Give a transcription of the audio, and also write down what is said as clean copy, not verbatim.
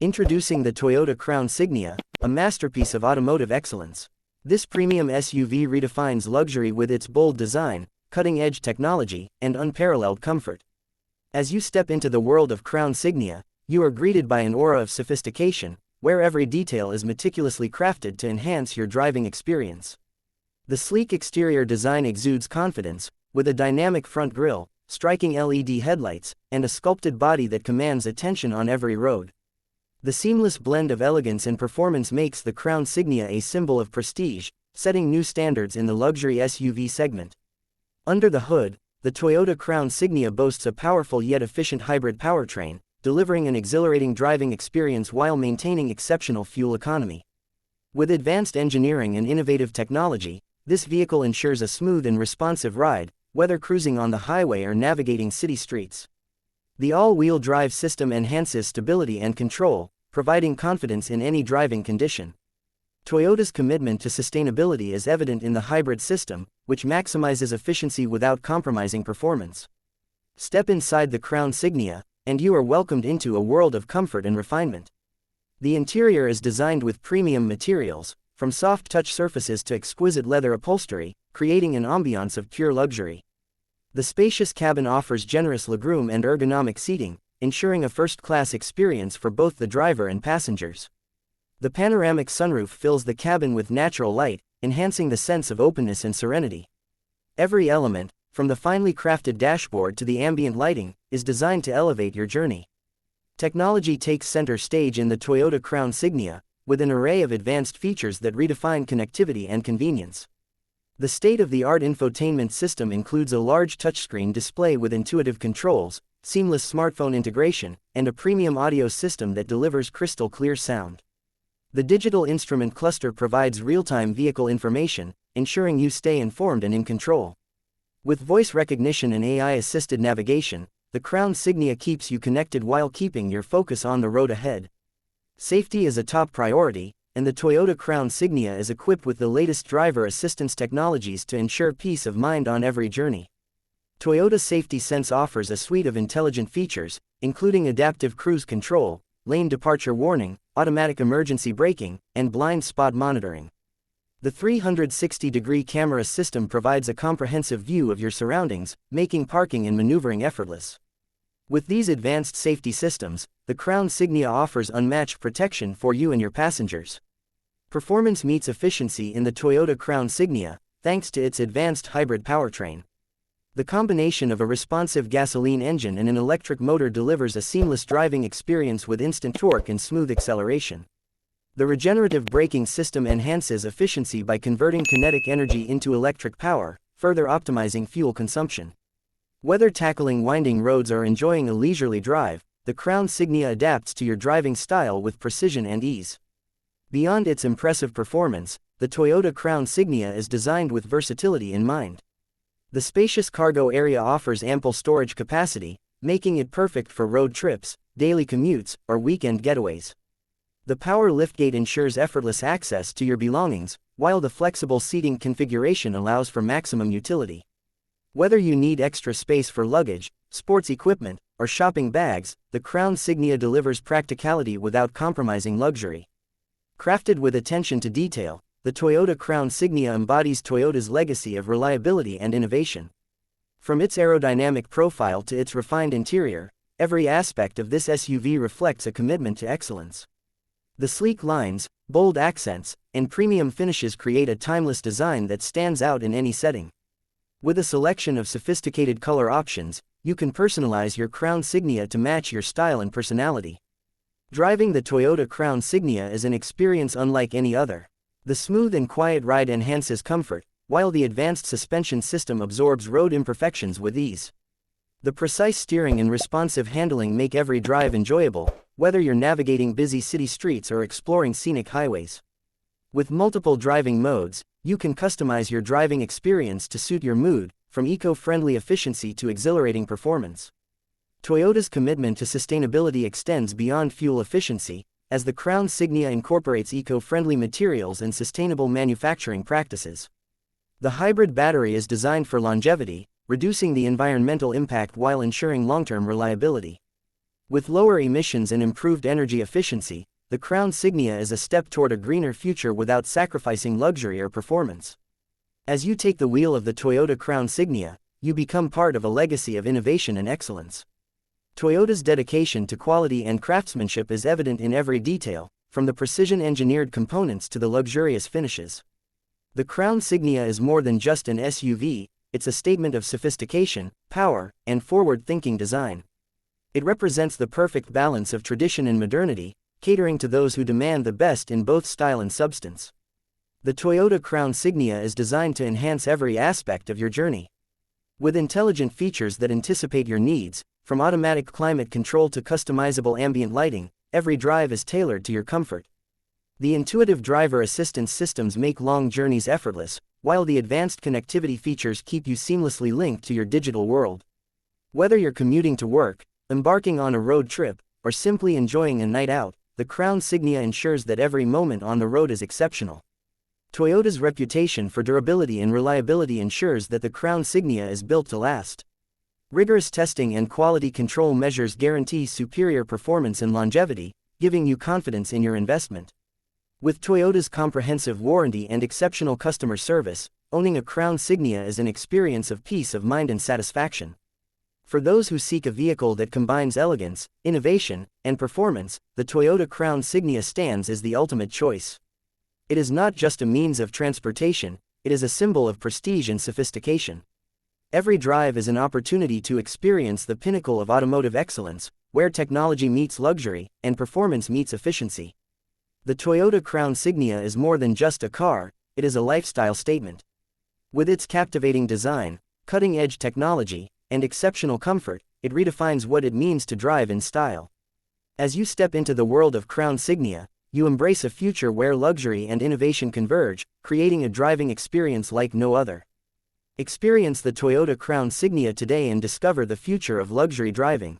Introducing the Toyota Crown Signia, a masterpiece of automotive excellence. This premium SUV redefines luxury with its bold design, cutting-edge technology, and unparalleled comfort. As you step into the world of Crown Signia, you are greeted by an aura of sophistication, where every detail is meticulously crafted to enhance your driving experience. The sleek exterior design exudes confidence, with a dynamic front grille, striking LED headlights, and a sculpted body that commands attention on every road. The seamless blend of elegance and performance makes the Crown Signia a symbol of prestige, setting new standards in the luxury SUV segment. Under the hood, the Toyota Crown Signia boasts a powerful yet efficient hybrid powertrain, delivering an exhilarating driving experience while maintaining exceptional fuel economy. With advanced engineering and innovative technology, this vehicle ensures a smooth and responsive ride, whether cruising on the highway or navigating city streets. The all-wheel drive system enhances stability and control, providing confidence in any driving condition. Toyota's commitment to sustainability is evident in the hybrid system, which maximizes efficiency without compromising performance. Step inside the Crown Signia, and you are welcomed into a world of comfort and refinement. The interior is designed with premium materials, from soft touch surfaces to exquisite leather upholstery, creating an ambiance of pure luxury. The spacious cabin offers generous legroom and ergonomic seating, ensuring a first-class experience for both the driver and passengers. The panoramic sunroof fills the cabin with natural light, enhancing the sense of openness and serenity. Every element, from the finely crafted dashboard to the ambient lighting, is designed to elevate your journey. Technology takes center stage in the Toyota Crown Signia, with an array of advanced features that redefine connectivity and convenience. The state-of-the-art infotainment system includes a large touchscreen display with intuitive controls, seamless smartphone integration, and a premium audio system that delivers crystal-clear sound. The digital instrument cluster provides real-time vehicle information, ensuring you stay informed and in control. With voice recognition and AI-assisted navigation, the Crown Signia keeps you connected while keeping your focus on the road ahead. Safety is a top priority, and the Toyota Crown Signia is equipped with the latest driver assistance technologies to ensure peace of mind on every journey. Toyota Safety Sense offers a suite of intelligent features, including adaptive cruise control, lane departure warning, automatic emergency braking, and blind spot monitoring. The 360-degree camera system provides a comprehensive view of your surroundings, making parking and maneuvering effortless. With these advanced safety systems, the Crown Signia offers unmatched protection for you and your passengers. Performance meets efficiency in the Toyota Crown Signia, thanks to its advanced hybrid powertrain. The combination of a responsive gasoline engine and an electric motor delivers a seamless driving experience with instant torque and smooth acceleration. The regenerative braking system enhances efficiency by converting kinetic energy into electric power, further optimizing fuel consumption. Whether tackling winding roads or enjoying a leisurely drive, the Crown Signia adapts to your driving style with precision and ease. Beyond its impressive performance, the Toyota Crown Signia is designed with versatility in mind. The spacious cargo area offers ample storage capacity, making it perfect for road trips, daily commutes, or weekend getaways. The power liftgate ensures effortless access to your belongings, while the flexible seating configuration allows for maximum utility. Whether you need extra space for luggage, sports equipment, or shopping bags, the Crown Signia delivers practicality without compromising luxury. Crafted with attention to detail, the Toyota Crown Signia embodies Toyota's legacy of reliability and innovation. From its aerodynamic profile to its refined interior, every aspect of this SUV reflects a commitment to excellence. The sleek lines, bold accents, and premium finishes create a timeless design that stands out in any setting. With a selection of sophisticated color options, you can personalize your Crown Signia to match your style and personality. Driving the Toyota Crown Signia is an experience unlike any other. The smooth and quiet ride enhances comfort, while the advanced suspension system absorbs road imperfections with ease. The precise steering and responsive handling make every drive enjoyable, whether you're navigating busy city streets or exploring scenic highways. With multiple driving modes, you can customize your driving experience to suit your mood, from eco-friendly efficiency to exhilarating performance. Toyota's commitment to sustainability extends beyond fuel efficiency, as the Crown Signia incorporates eco-friendly materials and sustainable manufacturing practices. The hybrid battery is designed for longevity, reducing the environmental impact while ensuring long-term reliability. With lower emissions and improved energy efficiency, the Crown Signia is a step toward a greener future without sacrificing luxury or performance. As you take the wheel of the Toyota Crown Signia, you become part of a legacy of innovation and excellence. Toyota's dedication to quality and craftsmanship is evident in every detail, from the precision-engineered components to the luxurious finishes. The Crown Signia is more than just an SUV, it's a statement of sophistication, power, and forward-thinking design. It represents the perfect balance of tradition and modernity, catering to those who demand the best in both style and substance. The Toyota Crown Signia is designed to enhance every aspect of your journey. With intelligent features that anticipate your needs, from automatic climate control to customizable ambient lighting, every drive is tailored to your comfort. The intuitive driver assistance systems make long journeys effortless, while the advanced connectivity features keep you seamlessly linked to your digital world. Whether you're commuting to work, embarking on a road trip, or simply enjoying a night out, the Crown Signia ensures that every moment on the road is exceptional. Toyota's reputation for durability and reliability ensures that the Crown Signia is built to last. Rigorous testing and quality control measures guarantee superior performance and longevity, giving you confidence in your investment. With Toyota's comprehensive warranty and exceptional customer service, owning a Crown Signia is an experience of peace of mind and satisfaction. For those who seek a vehicle that combines elegance, innovation, and performance, the Toyota Crown Signia stands as the ultimate choice. It is not just a means of transportation, it is a symbol of prestige and sophistication. Every drive is an opportunity to experience the pinnacle of automotive excellence, where technology meets luxury, and performance meets efficiency. The Toyota Crown Signia is more than just a car, it is a lifestyle statement. With its captivating design, cutting-edge technology, and exceptional comfort, it redefines what it means to drive in style. As you step into the world of Crown Signia, you embrace a future where luxury and innovation converge, creating a driving experience like no other. Experience the Toyota Crown Signia today and discover the future of luxury driving.